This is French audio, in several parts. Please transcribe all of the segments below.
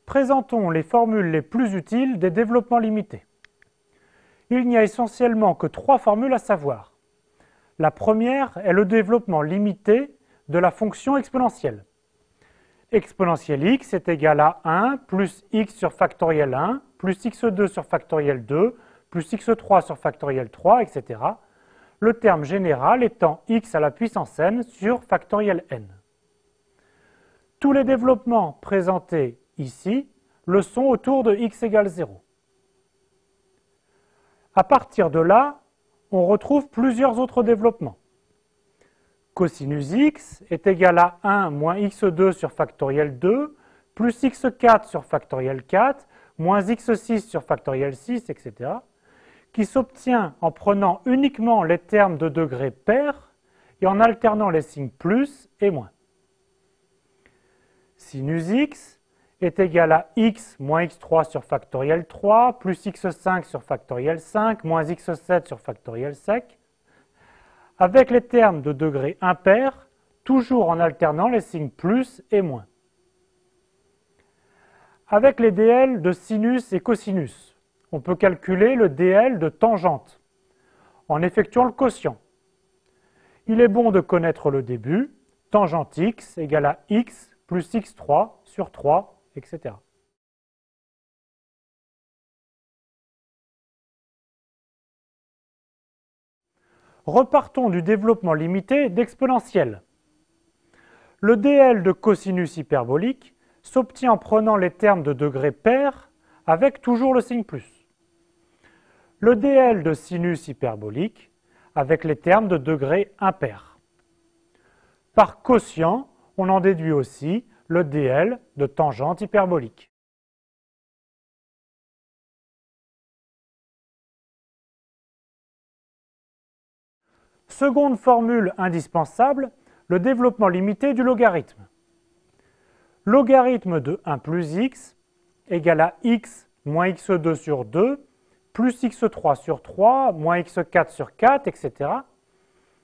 Présentons les formules les plus utiles des développements limités. Il n'y a essentiellement que 3 formules à savoir. La première est le développement limité de la fonction exponentielle. Exponentielle x est égal à 1 plus x sur factoriel 1 plus x2 sur factoriel 2 plus x3 sur factoriel 3, etc. Le terme général étant x à la puissance n sur factoriel n. Tous les développements présentés ici le sont autour de x égale 0. À partir de là, on retrouve plusieurs autres développements. Cosinus x est égal à 1 moins x2 sur factoriel 2 plus x4 sur factoriel 4 moins x6 sur factoriel 6, etc., qui s'obtient en prenant uniquement les termes de degrés pairs et en alternant les signes plus et moins. Sinus x est égal à x moins x3 sur factoriel 3 plus x5 sur factoriel 5 moins x7 sur factoriel 5, avec les termes de degrés impairs, toujours en alternant les signes plus et moins. Avec les dl de sinus et cosinus, on peut calculer le dl de tangente en effectuant le quotient. Il est bon de connaître le début, tangente x égale à x plus x3 sur 3, etc. Repartons du développement limité d'exponentielle. Le dl de cosinus hyperbolique s'obtient en prenant les termes de degrés pairs avec toujours le signe plus. Le dl de sinus hyperbolique avec les termes de degrés impairs. Par quotient, on en déduit aussi le dl de tangente hyperbolique. Seconde formule indispensable, le développement limité du logarithme. Logarithme de 1 plus x égale à x moins x2 sur 2 plus x3 sur 3 moins x4 sur 4, etc.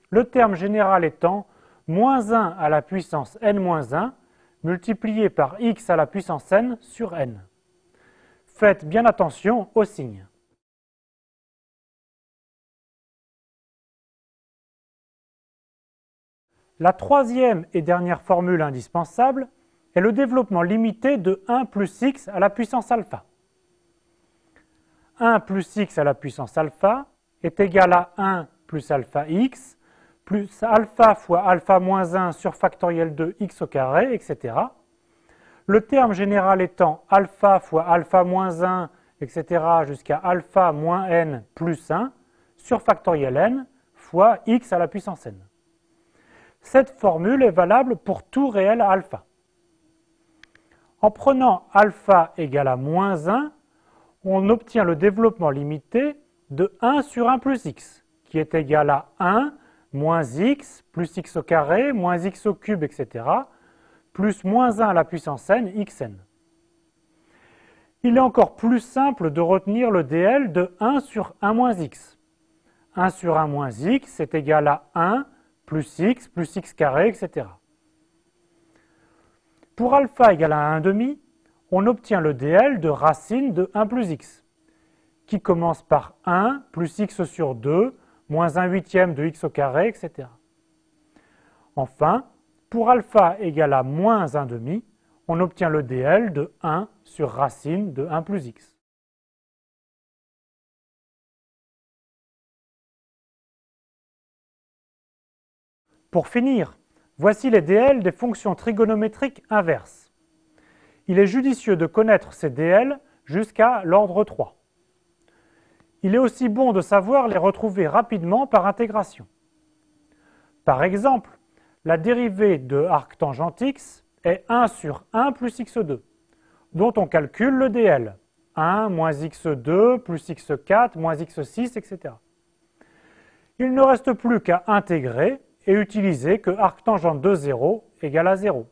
Le terme général étant moins 1 à la puissance n-1 multiplié par x à la puissance n sur n. Faites bien attention aux signes. La troisième et dernière formule indispensable est le développement limité de 1 plus x à la puissance alpha. 1 plus x à la puissance alpha est égal à 1 plus alpha x plus alpha fois alpha moins 1 sur factoriel de x au carré, etc. Le terme général étant alpha fois alpha moins 1, etc. jusqu'à alpha moins n plus 1 sur factoriel n fois x à la puissance n. Cette formule est valable pour tout réel alpha. En prenant alpha égale à moins 1, on obtient le développement limité de 1 sur 1 plus x, qui est égal à 1 moins x plus x au carré moins x au cube, etc., plus moins 1 à la puissance n, xn. Il est encore plus simple de retenir le dl de 1 sur 1 moins x. 1 sur 1 moins x est égal à 1 plus x carré, etc. Pour alpha égale à 1 demi, on obtient le dl de racine de 1 plus x, qui commence par 1 plus x sur 2 moins 1 huitième de x au carré, etc. Enfin, pour alpha égale à moins 1 demi, on obtient le dl de 1 sur racine de 1 plus x. Pour finir, voici les dl des fonctions trigonométriques inverses. Il est judicieux de connaître ces dl jusqu'à l'ordre 3. Il est aussi bon de savoir les retrouver rapidement par intégration. Par exemple, la dérivée de arctangente x est 1 sur 1 plus x2, dont on calcule le dl, 1 moins x2 plus x4 moins x6, etc. Il ne reste plus qu'à intégrer et utiliser que arctangente de 0 égale à 0.